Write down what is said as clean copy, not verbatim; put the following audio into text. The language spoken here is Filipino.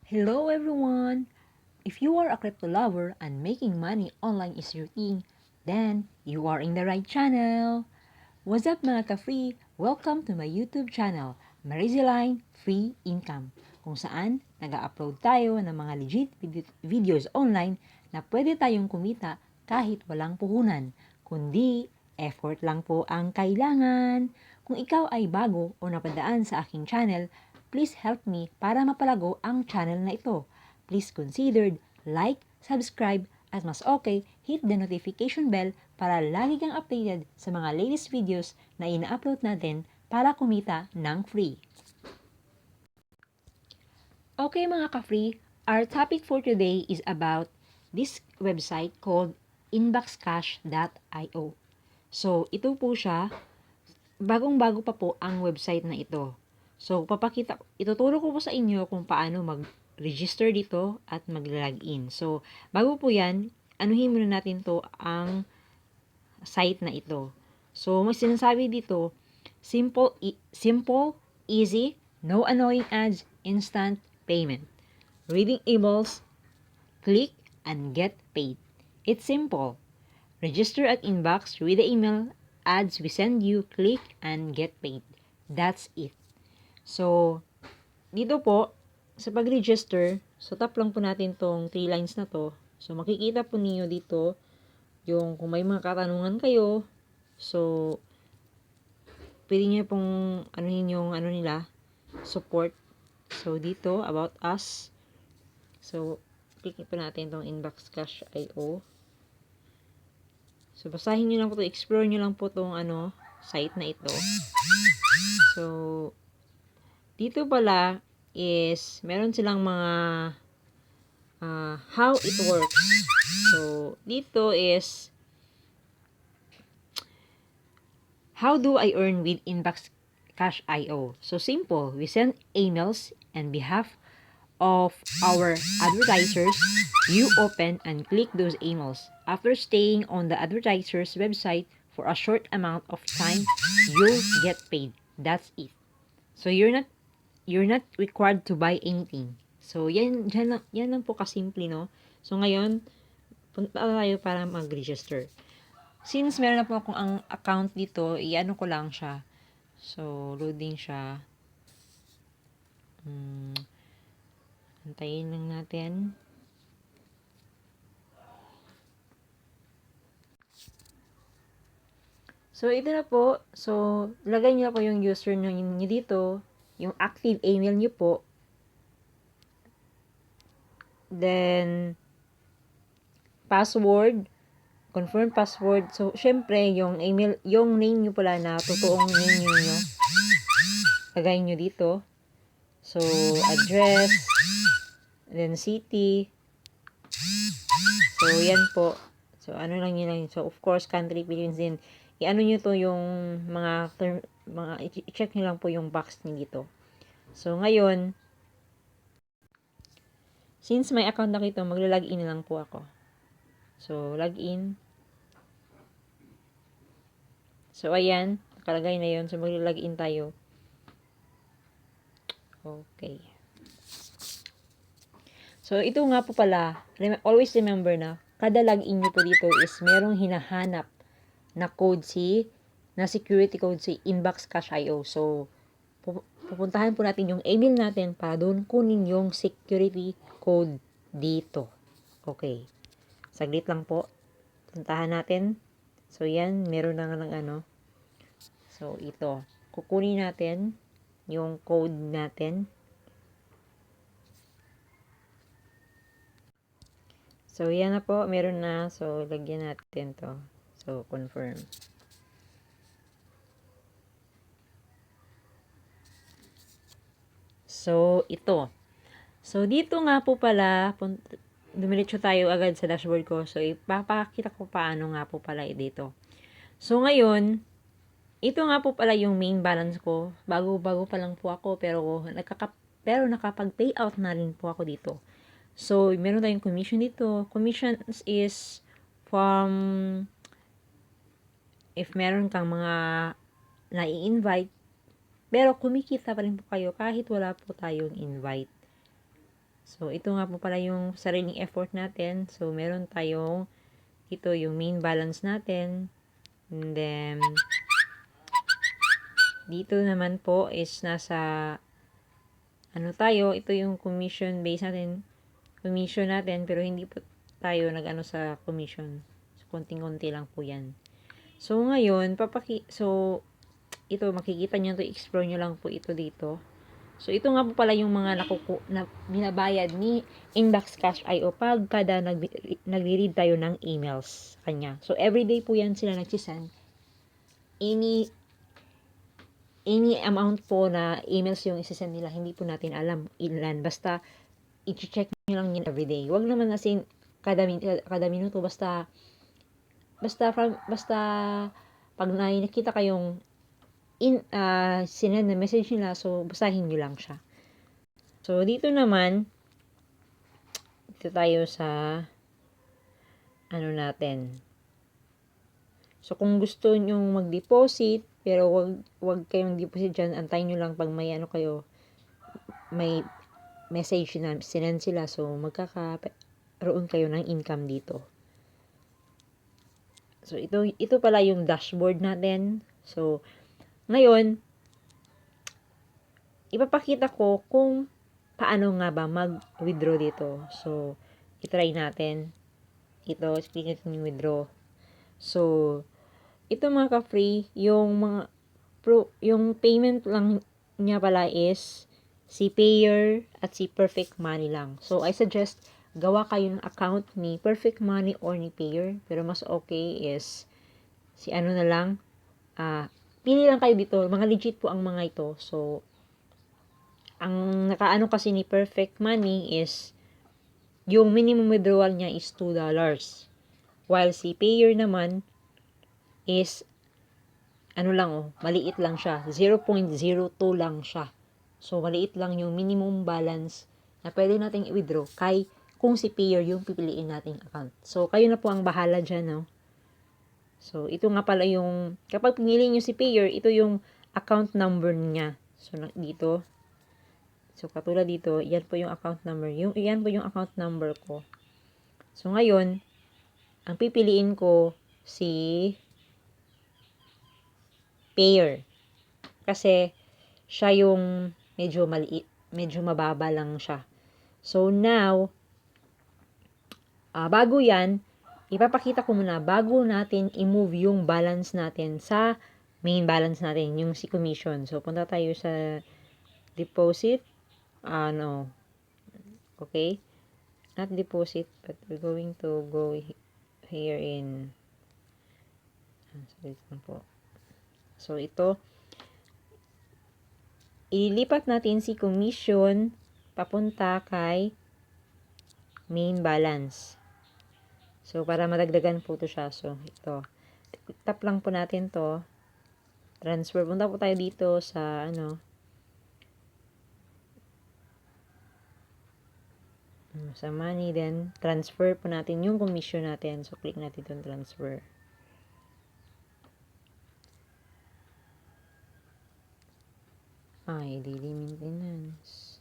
Hello everyone! If you are a crypto lover and making money online is your thing, then you are in the right channel! What's up mga ka-free? Welcome to my YouTube channel, Marizeline Free Income, kung saan nag-upload tayo ng mga legit videos online na pwede tayong kumita kahit walang puhunan, kundi effort lang po ang kailangan. Kung ikaw ay bago o napadaan sa aking channel, please help me para mapalago ang channel na ito. Please consider like, subscribe, at mas okay, hit the notification bell para lagi kang updated sa mga latest videos na ina-upload natin para kumita ng free. Okay mga ka-free, our topic for today is about this website called inboxcash.io. So, ito po siya, bagong-bago pa po ang website na ito. So, ituturo ko po sa inyo kung paano mag-register dito at mag-login. So, bago po yan, anuhin muna natin to ang site na ito. So, may sinasabi dito, simple, easy, no annoying ads, instant payment. Reading emails, click, and get paid. It's simple. Register at inbox, read the email, ads we send you, click, and get paid. That's it. So, dito po, sa pag-register, so tap lang po natin tong 3 lines na to. So, makikita po niyo dito, yung kung may mga katanungan kayo, so, pwede niyo pong anuhin yung nila, support. So, dito, about us. So, click po natin tong inboxcash.io. So, basahin nyo lang po to, explore nyo lang po tong site na ito. So, dito pala is, meron silang mga how it works. So, dito is, how do I earn with inboxcash.io? So, simple. We send emails on behalf of our advertisers. You open and click those emails. After staying on the advertiser's website for a short amount of time, you'll get paid. That's it. So, you're not required to buy anything. So, yan lang po kasimple, no? So, ngayon, punta tayo para mag-register. Since meron na po akong ang account dito, i-ano ko lang siya. So, loading siya. Antayin lang natin. So, ito na po. So, lagay niyo po yung user niyo dito. Yung active email niyo po. Then, password. Confirm password. So, syempre, yung email, yung name niyo pala na totoong name niyo. Lagay niyo dito. So, address. Then, city. So, yan po. So, ano lang yun lang. So, of course, country, Philippines din. I-ano nyo to yung i-check nyo lang po yung box nyo dito. So, ngayon, since may account na ito, magla-login na lang po ako. So, login. So, ayan. Nakalagay na yun. So, magla-login tayo. Okay. So, ito nga po pala. Always remember na, kada login nyo po dito is merong hinahanap na code na security code si inboxcash.io. So, pupuntahan po natin yung email natin para doon kunin yung security code dito. Okay. Saglit lang po. Puntahan natin. So, yan. Meron na nga ng So, ito. Kukunin natin yung code natin. So, yan na po. Meron na. So, lagyan natin to. So, confirm. So, ito. So, dito nga po pala, dumiretso tayo agad sa dashboard ko. So, ipapakita ko paano nga po pala dito. So, ngayon, ito nga po pala yung main balance ko. Bago-bago pa lang po ako, pero nakapag-payout na rin po ako dito. So, meron tayong commission dito. Commissions is from if meron kang mga na-i-invite, pero kumikita pa rin po kayo kahit wala po tayong invite. So, ito nga po pala yung sariling effort natin. So, meron tayong ito yung main balance natin. And then, dito naman po is nasa ano tayo, ito yung commission base natin. Commission natin, pero hindi po tayo nag-ano sa commission. So, konting-konti lang po yan. So, ngayon, ito, makikita nyo ito, explore nyo lang po ito dito. So, ito nga po pala yung mga na binabayad ni Inbox Cash IO pag kada nagre-read tayo ng emails kanya. So, everyday po yan sila nagsisend. Any amount po na emails yung isisend nila, hindi po natin alam ilan. Basta, i-check nyo lang yun everyday. Huwag naman asin kada minuto, basta pag nakita kayong sinend na message nila, so basahin nyo lang siya. So, dito naman, dito tayo sa ano natin. So, kung gusto nyo mag-deposit, pero wag kayong deposit dyan, antayin nyo lang pag may ano kayo, may message na sinend sila, so magkakaroon kayo ng income dito. So, ito pala yung dashboard natin. So, ngayon, ipapakita ko kung paano nga ba mag-withdraw dito. So, itry natin. Ito, speaking ng withdraw. So, ito mga ka-free, yung payment lang niya pala is si Payer at si Perfect Money lang. So, I suggest gawa kayo ng account ni Perfect Money or ni Payer. Pero mas okay is si ano na lang, pili lang kayo dito. Mga legit po ang mga ito. So, ang nakaano kasi ni Perfect Money is yung minimum withdrawal niya is $2. While si Payer naman is ano lang maliit lang siya. 0.02 lang siya. So, maliit lang yung minimum balance na pwede nating i-withdraw kung si Payer yung pipiliin nating account. So, kayo na po ang bahala dyan, no? So, ito nga pala yung, kapag pinili nyo si Payer, ito yung account number niya. So, dito. So, katulad dito, yan po yung account number. Yan po yung account number ko. So, ngayon, ang pipiliin ko si Payer. Kasi, siya yung medyo maliit, medyo mababa lang siya. So, now, bago yan, ipapakita ko muna, bago natin i-move yung balance natin sa main balance natin, yung si commission. So, punta tayo sa deposit. Okay? Not deposit, but we're going to go here in so, ito, ililipat natin si commission papunta kay main balance. So, para madagdagan po ito siya. So, ito. Tap lang po natin to. Transfer. Punta po tayo dito sa, sa money. Then, transfer po natin yung commission natin. So, click natin itong transfer. Daily maintenance.